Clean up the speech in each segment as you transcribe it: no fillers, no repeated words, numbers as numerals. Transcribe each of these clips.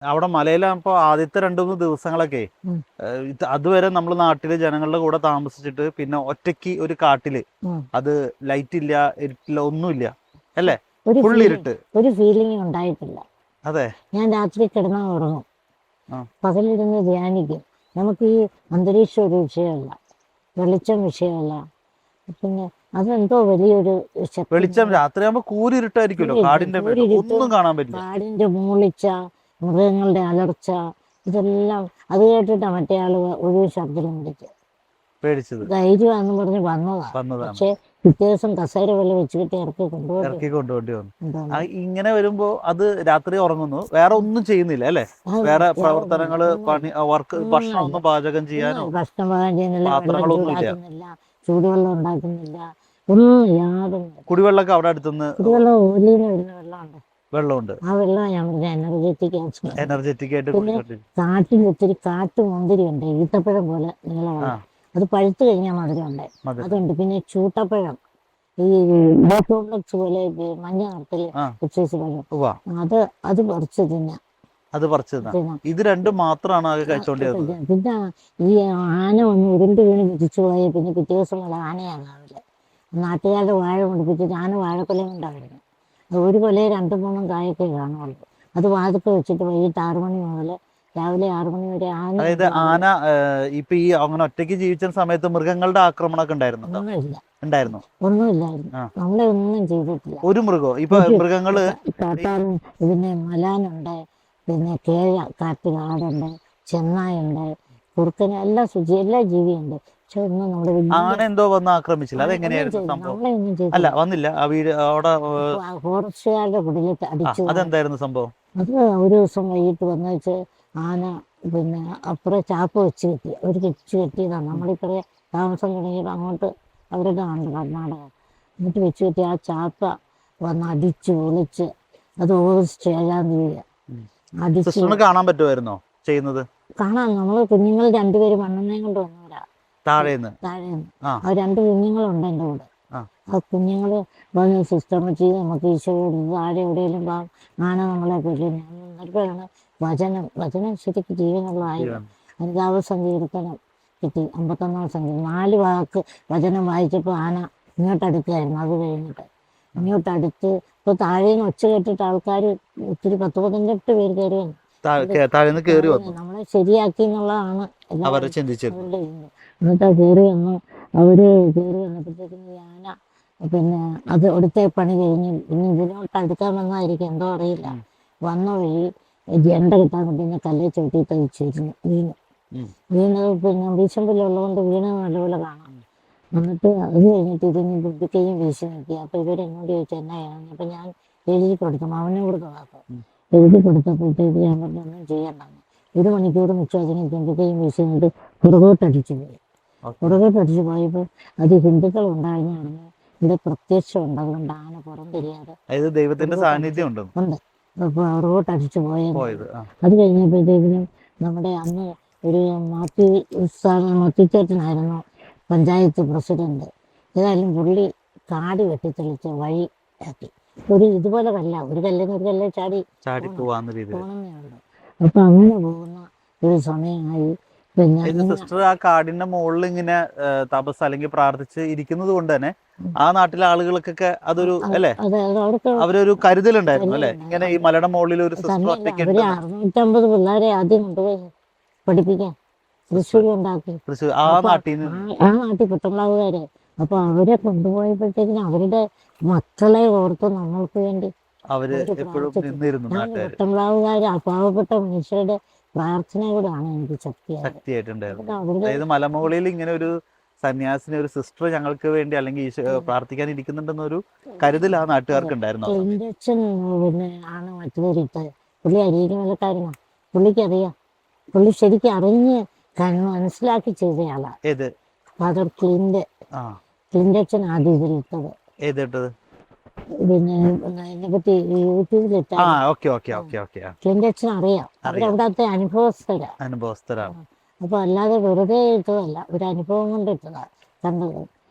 അവിടെ മലയിലാകുമ്പോ ആദ്യത്തെ 2-3 ദിവസങ്ങളൊക്കെ ഉം. അതുവരെ നമ്മൾ നാട്ടിലെ ജനങ്ങളുടെ കൂടെ താമസിച്ചിട്ട് പിന്നെ ഒറ്റയ്ക്ക് ഒരു കാട്ടില് ഉം. അത് ലൈറ്റ് ഇല്ല, ഇരുട്ടില്ല, ഒന്നുമില്ല അല്ലേ? ഒരു ഫുൾ ഫീലിംഗ് ഇരുട്ട്. ഒരു ഫീലിംഗ് ഉണ്ടായിട്ടില്ല. അതെ. ഞാൻ രാത്രി കിടന്നാൽ ഉറങ്ങും, ആ. പകലിരുന്ന് ധ്യാനിക്കും. നമുക്ക് ഈ അന്തരീക്ഷം ഒരു വിഷയമല്ല, വെളിച്ചം വിഷയമല്ല. പിന്നെ അതെന്തോ വലിയൊരു ശക്തി. വെളിച്ചം രാത്രിയാകുമ്പോ കൂരിരുട്ടായിരിക്കുമല്ലോ, കാടിന്റെ മേളിൽ കൂരിരുട്ടും ഒന്നും കാണാൻ പറ്റില്ല. കാടിന്റെ മൂളിച്ച, മൃഗങ്ങളുടെ അലർച്ച, ഇതെല്ലാം അത് കേട്ടിട്ടാ മറ്റേ ആള് ഒരു ശബ്ദം വിളിച്ചത്. പേടിച്ചത് ധൈര്യമാണെന്ന് പറഞ്ഞ് വന്നതാ. വന്നതാണ്. പക്ഷെ പിറ്റേ ദിവസം കസേര പോലെ വെച്ചിട്ട് ഇറക്കി ഇറക്കി കൊണ്ടുപോണ്ടി വന്നു. കൊണ്ടുപോകും. ഇങ്ങനെ വരുമ്പോ അത് രാത്രി ഉറങ്ങുന്നു, വേറെ ഒന്നും ചെയ്യുന്നില്ല അല്ലേ? വേറെ പ്രവർത്തനങ്ങള്, പണി, വർക്ക്, ഭക്ഷണം ഒന്നും പാചകം ചെയ്യാനോ ഭക്ഷണം പാകം ചെയ്യുന്നില്ല, വെള്ളം പാത്രങ്ങളൊന്നും ഇല്ല. ചൂടാക്കുന്നില്ല, ചൂടുവെള്ളം ഉണ്ടാക്കുന്നില്ല, ഒന്നും യാതൊന്നും. കുടിവെള്ളമൊക്കെ അവിടെ അടുത്തുനിന്ന് കുടിവെള്ളം ഓലിന്ന് വരുന്ന വെള്ളമുണ്ട്. വെള്ളമുണ്ട്. ആ വെള്ളം ഞാൻ പറഞ്ഞ എനർജറ്റിക്. എനർജറ്റിക് ആയിട്ട് പിന്നെ കാട്ടിൽ ഒത്തിരി കാട്ടു മുന്തിരി ഉണ്ട്, ഈത്തപ്പഴം പോലെ നീളമുള്ള. അത് പഴുത്തു കഴിഞ്ഞാൽ മധുരം ഉണ്ട്, അതുണ്ട്. പിന്നെ ചൂട്ടപ്പഴം, ഈ കോംപ്ലക്സ് പോലെ മഞ്ഞ നിറത്തില് പഴം, അത് പറിച്ച് തിന്നാം. അത് പറിച്ചതാ. ഇത് രണ്ടും മാത്രമാണ് ആകെ കഴിച്ചോണ്ടിരുന്നത്. പിന്നെ ഈ ആന ഒന്ന് ഉരുണ്ട് വീണ് തിരിച്ചു പോയ പിന്നെ പിറ്റേ ദിവസം മുതൽ ആനയാകാവില്ല. നാട്ടുകാരുടെ വാഴ മുടിപ്പിച്ചിട്ട് ആന വാഴക്കൊല കൊണ്ടായിരുന്നു. ഒരു കൊലയെ 2-3 കായൊക്കെ കാണുള്ളൂ. അത് വാതൊക്കെ വെച്ചിട്ട് വൈകിട്ട് 6 മണി മുതൽ രാവിലെ 6 മണി വരെ അതായത് ആന ഇപ്പൊ ഈ അങ്ങനെ ഒറ്റയ്ക്ക് ജീവിച്ച സമയത്ത് മൃഗങ്ങളുടെ ആക്രമണമൊക്കെ ഉണ്ടായിരുന്നുണ്ടോ? ഉണ്ടായിരുന്നു. ഒന്നുമില്ലായിരുന്നു. നമ്മളെ ഒന്നും ചെയ്തിട്ടില്ല. ഒരു മൃഗോ? ഇപ്പൊ മൃഗങ്ങള് കാട്ടാനും പിന്നെ മലാനുണ്ട്, പിന്നെ കാട്ടു കാടുണ്ട്, ചെന്നായുണ്ട്, കുറുക്കന്, എല്ലാ ജീവിയുണ്ട്. പക്ഷെ ഒന്നും നമ്മുടെ ആന എന്തോ വന്ന് ആക്രമിച്ചില്ല. അതെങ്ങനെയായിരുന്നു സംഭവം? നമ്മളെയൊന്നും ചെയ്തു. അല്ല, വന്നില്ല. ആ വീട് അവിടെ ഫോറസ്റ്റുകാരുടെ കുടിലിട്ട് അടിച്ചു. അതെന്തായിരുന്നു സംഭവം? അത് ഒരു ദിവസം വൈകിട്ട് വന്നു വെച്ച് ആന പിന്നെ അപ്പുറം ചാപ്പ് വെച്ച് കെട്ടി, അവർ വെച്ച് കെട്ടിയതാണ്. നമ്മളിപ്പറേ താമസം തുടങ്ങിയിട്ട് അങ്ങോട്ട് അവരുടെ ആണ് കർണാടക. എന്നിട്ട് വെച്ച് കെട്ടി ആ ചാപ്പ വന്ന് അടിച്ച് പൊളിച്ച്. അത് ഓഗസ്റ്റ് 7-ാം തീയതി അടിച്ച്. കാണാൻ പറ്റുമായിരുന്നോ ചെയ്യുന്നത്? കാണാൻ നമ്മൾ കുഞ്ഞുങ്ങൾ 2 പേര് മണ്ണെണ്ണയും കൊണ്ട് വന്നവരാ താഴേന്ന്. ആ 2 കുഞ്ഞുങ്ങളുണ്ട് എൻ്റെ കൂടെ. ആ കുഞ്ഞുങ്ങൾ വന്ന് സിസ്റ്റം ചെയ്ത് നമുക്ക് ഈശോ താഴെ എവിടെയെങ്കിലും ആന നമ്മളെ കൊല്ലും. ഞാൻ നിന്നപ്പോഴാണ് വചനം ശരിക്കും ജീവനുള്ളതായിരുന്നു. 5-ാമത് സങ്കീർത്തനം കിട്ടി, 51-ാം സങ്കീർത്തനം. 4 വാക്ക് വചനം വായിച്ചപ്പോൾ ആന ഇങ്ങോട്ടടുക്കായിരുന്നു. അത് കഴിഞ്ഞിട്ട് ഇങ്ങോട്ടടുത്ത് ഇപ്പോൾ താഴേന്ന് ഒച്ച കേട്ടിട്ട് ആൾക്കാർ ഒത്തിരി 10-15 പേര് കയറി വന്നു. നമ്മളെ ശരിയാക്കി എന്നുള്ളതാണ് അവരുടെ ചിന്ത. എന്നിട്ട് കയറി വന്നു. അവര് കയറി വന്നപ്പോഴത്തേക്കും ആന പിന്നെ അത് അടുത്ത പണി കഴിഞ്ഞ് പിന്നെ ഇതിനോട്ട് അടുക്കാൻ വന്നതായിരിക്കും, എന്തോ അറിയില്ല. വന്ന വഴി ജണ്ട കിട്ടാൻ പിന്നെ കല്ലെ ചവിട്ടി തയ്ച്ചിരുന്നു. വീണത് പിന്നെ വീശമ്പലുള്ളതുകൊണ്ട് വീണത് നല്ലപോലെ കാണാം. എന്നിട്ട് അത് കഴിഞ്ഞിട്ട് ഇതിന് ബുദ്ധിക്കയും വീശി നോക്കി. അപ്പൊ ഇവരെന്നോട് ചോദിച്ചു എന്നാണ്. അപ്പൊ ഞാൻ എഴുതി കൊടുത്തു, അവനെ കൊടുത്തതാക്കും. എഴുതി കൊടുത്തപ്പോഴത്തേക്ക് ഞാൻ പറഞ്ഞു ഒന്നും ചെയ്യണ്ടെന്ന്. 1 മണിക്കൂർ മിച്ചം അതിനെ ബുദ്ധിക്കയും വീശി നിന്നിട്ട് പുറകോട്ടടിച്ചു പോയി. പുറകോട്ടടിച്ചു പോയപ്പോൾ അത് ഹിന്ദുക്കൾ ഉണ്ടായിരുന്നു പറഞ്ഞു ഇവിടെ പ്രത്യക്ഷം ഉണ്ട്, അതുകൊണ്ട് ആന പുറം തിരിയാതെ ദൈവത്തിന്റെ സാന്നിധ്യം ഉണ്ട്. പുറകോട്ടടിച്ചു പോയത്. അത് കഴിഞ്ഞപ്പോഴത്തേക്കിനും നമ്മുടെ അന്ന് ഒരു മാത്യുച്ചേട്ടനായിരുന്നു പഞ്ചായത്ത് പ്രസിഡന്റ്. ഏതായാലും പുള്ളി കാട് വെട്ടിത്തെളിച്ച് വഴി ആക്കി. ഇതുപോലെ ഒരു കല്ലിൽ ചാടി പോകണമെന്നേ ഉള്ളൂ. അപ്പൊ അങ്ങനെ പോകുന്ന ഒരു സമയമായി. പിന്നെ സിസ്റ്റർ ആ കാടിന്റെ മുകളിൽ ഇങ്ങനെ തപസ് അല്ലെങ്കിൽ പ്രാർത്ഥിച്ച് ഇരിക്കുന്നത് കൊണ്ട് തന്നെ ആ നാട്ടിലെ ആളുകൾക്കൊക്കെ അതൊരു അല്ലേ, അവരൊരു കരുതലുണ്ടായിരുന്നു അല്ലെ, ഇങ്ങനെ ഈ മലയുടെ മുകളിൽ ഒരു സിസ്റ്റർ ഒറ്റയ്ക്ക്. 650 പിള്ളേരെ ആദ്യം കൊണ്ടുപോയി പഠിപ്പിക്കാൻ തൃശ്ശൂർ ഉണ്ടാക്കി. ആ നാട്ടിൽ പുത്തമ്പ്ലാവുകാര്. അപ്പൊ അവരെ കൊണ്ടുപോയപ്പോഴത്തേക്കിനും അവരുടെ മക്കളെ ഓർത്ത് നമ്മൾക്ക് വേണ്ടി പുത്തമ്പ്ലാവുകാര് പാവപ്പെട്ട മനുഷ്യരുടെ പ്രാർത്ഥന കൂടെയാണ് എനിക്ക് ശക്തിയായിട്ടുണ്ടായിരുന്നു. മലമുകളിൽ ഇങ്ങനെ ഒരു സന്യാസിനെ, ഒരു സിസ്റ്റർ ഞങ്ങൾക്ക് വേണ്ടി അല്ലെങ്കിൽ പ്രാർത്ഥിക്കാൻ ഇരിക്കുന്നുണ്ടെന്നൊരു കരുതൽ ആ നാട്ടുകാർക്ക് ഉണ്ടായിരുന്നു. പിന്നെ ആണ് മറ്റുള്ളവരിട്ട് പുള്ളി അരീകമലക്കാരനാ. പുള്ളിക്കറിയാം, പുള്ളി ശരിക്കും അറിഞ്ഞ് മനസ്സിലാക്കി ചെയ്തയാളാ. ഫാദർ ക്ലിൻഡച്ചൻ ആദ്യം ഇതിലിട്ടത്. പിന്നെ അതിനെപ്പറ്റി യൂട്യൂബിലിട്ട ക്ലിൻഡച്ചൻ അറിയാം. അവരവിടത്തെ അനുഭവസ്ഥരാണ്. അപ്പൊ അല്ലാതെ വെറുതെ ഇട്ടതല്ല, ഒരു അനുഭവം കൊണ്ട് ഇട്ടതാ കണ്ടത്.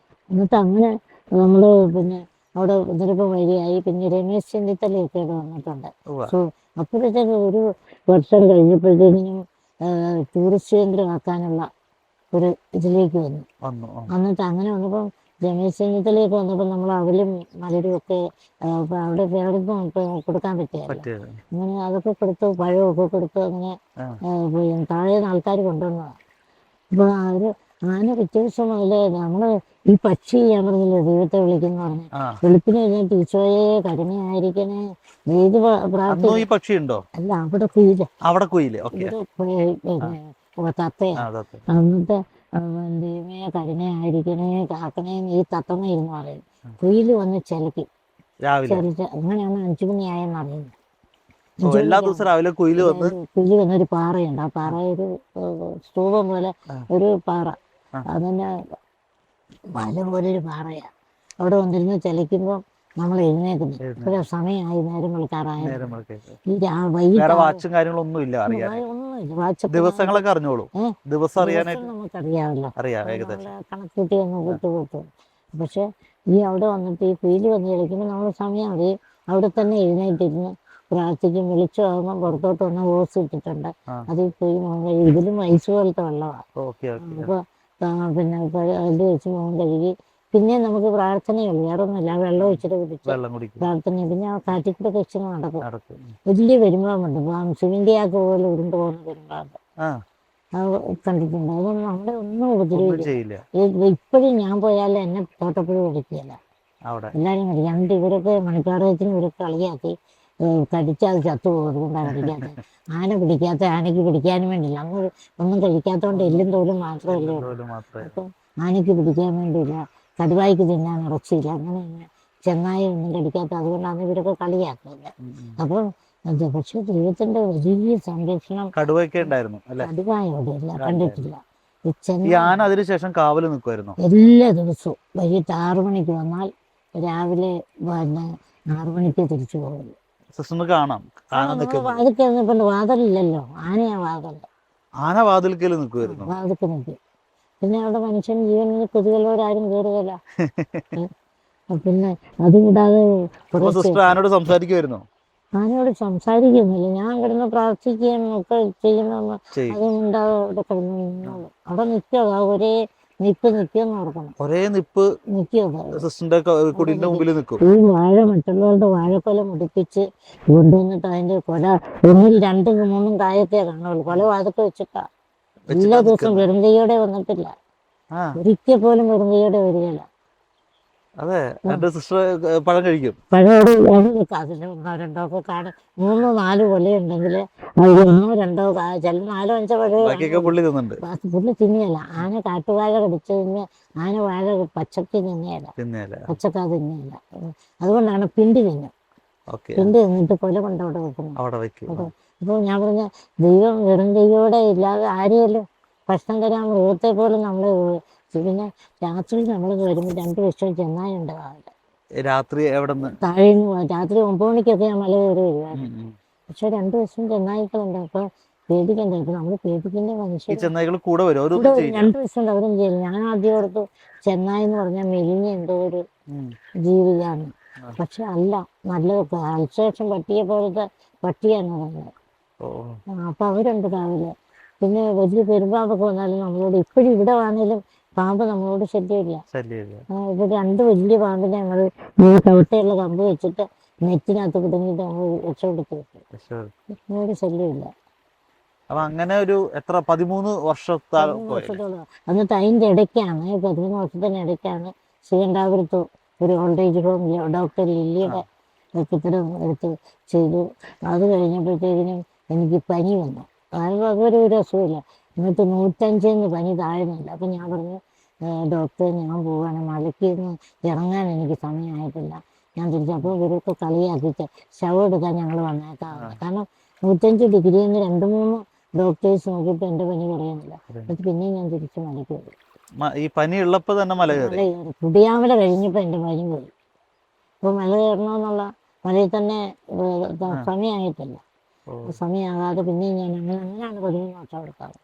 എന്നിട്ട് അങ്ങനെ നമ്മള് പിന്നെ അവിടെ ഇതിലിപ്പോൾ വഴിയായി. പിന്നെ രമേശ് ചെന്നിത്തലയൊക്കെ ഇവിടെ വന്നിട്ടുണ്ട്. അപ്പോഴത്തേക്ക് ഒരു വർഷം കഴിഞ്ഞപ്പോഴത്തേക്കും ടൂറിസ്റ്റ് കേന്ദ്രമാക്കാനുള്ള ഒരു ഇതിലേക്ക് വന്നു. എന്നിട്ട് അങ്ങനെ വന്നപ്പോൾ രമേശ് ചെന്നിത്തലയൊക്കെ വന്നപ്പോൾ നമ്മൾ അവലും മലരും ഒക്കെ അവിടെ വേറൊന്നും കൊടുക്കാൻ പറ്റിയല്ലോ. അങ്ങനെ അതൊക്കെ കൊടുത്ത് പഴമൊക്കെ കൊടുത്ത് അങ്ങനെ താഴെ ആൾക്കാർ കൊണ്ടുവന്നതാണ്. അപ്പോൾ അവര് ആന പിറ്റേ ദിവസം മുതലേ നമ്മള് ഈ പക്ഷി ഞാൻ പറഞ്ഞില്ലേ ദൈവത്തെ വിളിക്കുന്ന പറഞ്ഞു, വെളുപ്പിന് കഴിഞ്ഞാൽ ഈശോയെ കരുണയായിരിക്കണേ ഏത് പക്ഷിയുണ്ടോ? അല്ല അവിടെ കുയില്, തത്തയാ. എന്നിട്ട് ദൈവമേ കരുണയായിരിക്കണേ കാക്കണേ ഈ തത്തമ്മ ഇരുന്ന് പറയും. കുയില് വന്ന് ചിലക്കും. അങ്ങനെയാണ് 5 മണിയായെന്ന് അറിയുന്നത്. എല്ലാ ദിവസവും രാവിലെ കുയില് വന്നൊരു പാറയുണ്ട്. ആ പാറ ഒരു സ്തൂപം പോലെ ഒരു പാറ, അതിന്റെ മല പോലെ ഒരു പാറയാ. അവിടെ വന്നിരുന്ന് ചലിക്കുമ്പോ നമ്മൾ എഴുന്നേക്കുന്നു. ഇപ്പോഴും സമയമായി, നേരം വിളിക്കാറായ. നമുക്കറിയാമല്ലോ, കണക്കൂട്ടി ഒന്ന് കൂട്ടുകൂട്ടും. പക്ഷെ ഈ അവിടെ വന്നിട്ട് ഈ കുയില് വന്ന് ചലിക്കുമ്പോൾ നമ്മൾ സമയം അറിയും. അവിടെ തന്നെ എഴുന്നേറ്റിരുന്ന് പ്രാർത്ഥിക്കും. വെളിച്ചമാകുമ്പോൾ പുറത്തോട്ട് വന്ന ഓസ് ഇട്ടിട്ടുണ്ട്, അതിൽ പോയി ഇതിലും ഐസ് പോലത്തെ വെള്ളമാണ്. അപ്പൊ പിന്നെ അതിൽ വെച്ച് മുഖം കഴുകി പിന്നെ നമുക്ക് പ്രാർത്ഥനയുള്ളൂ, വേറെ ഒന്നുമില്ല. വെള്ളം ഒഴിച്ചിട്ട് കുടിച്ച് പ്രാർത്ഥന. പിന്നെ ആ കാറ്റിക്കൂടെ വെച്ച് നടക്കും. വലിയ പെരുമ്പാമ്പുണ്ട്, ശിവന്റെയാക്ക് പോലെ ഉരുണ്ട് പോകുന്ന പെരുമ്പാമ്പ് കണ്ടിട്ടുണ്ട്. അതൊന്നും നമ്മളെ ഒന്നും ഉപദ്രവിക്കില്ല. ഇപ്പോഴും ഞാൻ പോയാലും എന്നെ തോട്ടപ്പുഴ പിടിക്കുകയില്ല. എല്ലാരും കണ്ട് ഇവരൊക്കെ മണിപ്പാറയത്തിന് ഇവരൊക്കെ കളിയാക്കി കടിച്ചാൽ ചത്തുപോകും. അതുകൊണ്ടാണ് കടിക്കാത്തത്. ആന പിടിക്കാത്ത ആനയ്ക്ക് പിടിക്കാനും വേണ്ടിയില്ല. അന്ന് ഒന്നും കഴിക്കാത്തതുകൊണ്ട് എല്ലും തോലും മാത്രമല്ലേ ഉള്ളൂ. അപ്പൊ ആനയ്ക്ക് പിടിക്കാൻ വേണ്ടിയില്ല, കടുവായ്ക്ക് തിന്നാൻ ഇറച്ചിയില്ല, അങ്ങനെ ചെന്നായി ഒന്നും കടിക്കാത്ത. അതുകൊണ്ടാണ് ഇവരൊക്കെ കളിയാക്കുന്നത്. അപ്പം പക്ഷെ ദൈവത്തിന്റെ വലിയ സംരക്ഷണം. കടുവയൊക്കെ ഉണ്ടായിരുന്നു. കടുവയോടെയല്ല, കണ്ടിട്ടില്ല. അതിനുശേഷം കാവല് നിൽക്കുമായിരുന്നു എല്ലാ ദിവസവും. വൈകിട്ട് 6 മണിക്ക് വന്നാൽ രാവിലെ 6 മണിക്ക് തിരിച്ചു പോകുള്ളൂ. കാണാം. വാതിലില്ലല്ലോ, ആനയാ വാതിൽ. ആന വാതിൽക്കൽ നിൽക്കുമായിരുന്നു. വാതിൽക്ക് നിൽക്കും. പിന്നെ അവിടെ മനുഷ്യൻ ജീവനിൽ കൊതുകുള്ളവരാരും കയറുകയില്ല. പിന്നെ അതുകൂടാതെ ആനയോട് സംസാരിക്കുമായിരുന്നു. ആനയോട് സംസാരിക്കുന്നില്ല, ഞാൻ കിടന്ന് പ്രാർത്ഥിക്കുകയും ഒക്കെ ചെയ്യുന്ന അതുകൊണ്ടാവും അവിടെ കിടന്ന് നിന്നോളൂ. അവിടെ നിൽക്കുക, ഒരേ നിപ്പ് നിൽക്കുമെന്ന് ഓർക്കണം. ഒരേ നിപ്പ് ഈ വാഴ മറ്റുള്ളവരുടെ വാഴക്കൊല മുടിപ്പിച്ച് കൊണ്ടുവന്നിട്ട് അതിന്റെ കൊല 1, 2, 3 കായത്തെ കാണുള്ളൂ. കൊല വാതൊക്കെ വെച്ചിട്ടാ. എല്ലാ ദിവസവും വെറും കൈയോടെ വന്നിട്ടില്ല, ഒരിക്കൽ പോലും വെറും കൈയോടെ വരികയില്ല. പഴം കഴിക്കും. പഴയോട് അതിന് 1, 2 ഒക്കെ കാണും. 3, 4 കൊലയുണ്ടെങ്കിൽ അത് 1, 2 ചില 4, 5 പുള്ളി തിന്നിയല്ല. ആന കാട്ടുവാഴ കടിച്ചു തിന്ന്, ആന വാഴ പച്ചക്ക് തിന്നിയല്ല, പച്ചക്ക തിന്നിയല്ല. അതുകൊണ്ടാണ് പിണ്ടി തിന്നും. പിണ്ടി തിന്നിട്ട് കൊല കൊണ്ട് അവിടെ വെക്കുന്നു. അപ്പോൾ ഞാൻ പറഞ്ഞ ദൈവം വെറും കൈയോടെ ഇല്ലാതെ ആരെയല്ലോ ഭക്ഷണം തരാൻ മൃഗത്തെ പോലും നമ്മളെ. പിന്നെ രാത്രി നമ്മൾ വരുമ്പോൾ 2 വർഷം ചെന്നായി ഉണ്ട് രാത്രി താഴേന്ന്. രാത്രി 9 മണിക്കൊക്കെ ഞാൻ മല കയറി വരുവായിരുന്നു. പക്ഷെ 2 വർഷം ചെന്നായിക്കളുണ്ട്. അപ്പൊ പേടിക്കണ്ട. ഇപ്പൊ നമ്മള് പേടിക്കുന്ന മനുഷ്യർ 2 വർഷം അവരും ചെയ്യില്ല. ഞാൻ ആദ്യം ഓർത്തു ചെന്നായി എന്ന് പറഞ്ഞാൽ മെലിഞ്ഞ എന്തോ ഒരു ജീവിയാണ്. പക്ഷെ അല്ല, നല്ല അൽസേഷൻ പട്ടിയെ പോലത്തെ പട്ടിയാണ് പറഞ്ഞത്. അപ്പൊ അവരുണ്ട് രാവിലെ. പിന്നെ വലിയ പെരുമ്പാമ്പൊക്കെ വന്നാലും നമ്മളോട് ഇപ്പോഴും ഇവിടെ ആണെങ്കിലും പാമ്പ് നമ്മളോട് ശല്യമില്ല. ഇപ്പൊ 2 വലിയ പാമ്പിനെ ഞങ്ങൾ കവട്ടയുള്ള കമ്പ് വെച്ചിട്ട് നെറ്റിനകത്ത് കുടുങ്ങിയിട്ട് നമ്മൾ രക്ഷപ്പെടുത്തി വെക്കും. നമ്മളോട് ശല്യമില്ല. അങ്ങനെ ഒരു 13 വർഷത്തോളം. എന്നിട്ട് അതിന്റെ ഇടയ്ക്കാണ് 13 വർഷത്തിന് ഇടയ്ക്കാണ് ശ്രീകണ്ഠാപുരത്ത് ഒരു ഓൾഡ് ഏജ് ഹോമിൽ ഡോക്ടർ ലില്ലിയുടെ കെട്ടിടം എടുത്ത് ചെയ്തു. അത് കഴിഞ്ഞപ്പോഴത്തേക്കിനും എനിക്ക് പനി വന്നു. അതുവരെ ഒരു അസുഖമില്ല. എന്നിട്ട് 105 പനി താഴ്ന്നില്ല. അപ്പം ഞാൻ പറഞ്ഞു, ഡോക്ടറെ ഞാൻ പോവുകയാണ്, മലയ്ക്ക് ഇറങ്ങാൻ എനിക്ക് സമയമായിട്ടില്ല, ഞാൻ തിരിച്ചു. അപ്പോൾ ഇവരൊക്കെ കളിയാക്കിയിട്ട് ശവം എടുക്കാൻ ഞങ്ങൾ വന്നേക്കാം. കാരണം 105 ഡിഗ്രിയിൽ നിന്ന് 2-3 ഡോക്ടേഴ്സ് നോക്കിയിട്ട് എൻ്റെ പനി കുറയുന്നില്ല. എന്നിട്ട് പിന്നെയും ഞാൻ തിരിച്ച് മലയ്ക്ക് പോയി. ഈ പനി ഉള്ളപ്പോൾ തന്നെ മല കയറി. കുടിയാമല കഴിഞ്ഞപ്പോൾ എൻ്റെ പനി പോയി. അപ്പോൾ മല കയറണമെന്നുള്ള മലയിൽ തന്നെ സമയമായിട്ടില്ല. സമയമാകാതെ പിന്നെയും ഞാൻ അങ്ങനെയാണ് 13 വർഷം എടുക്കാറ്.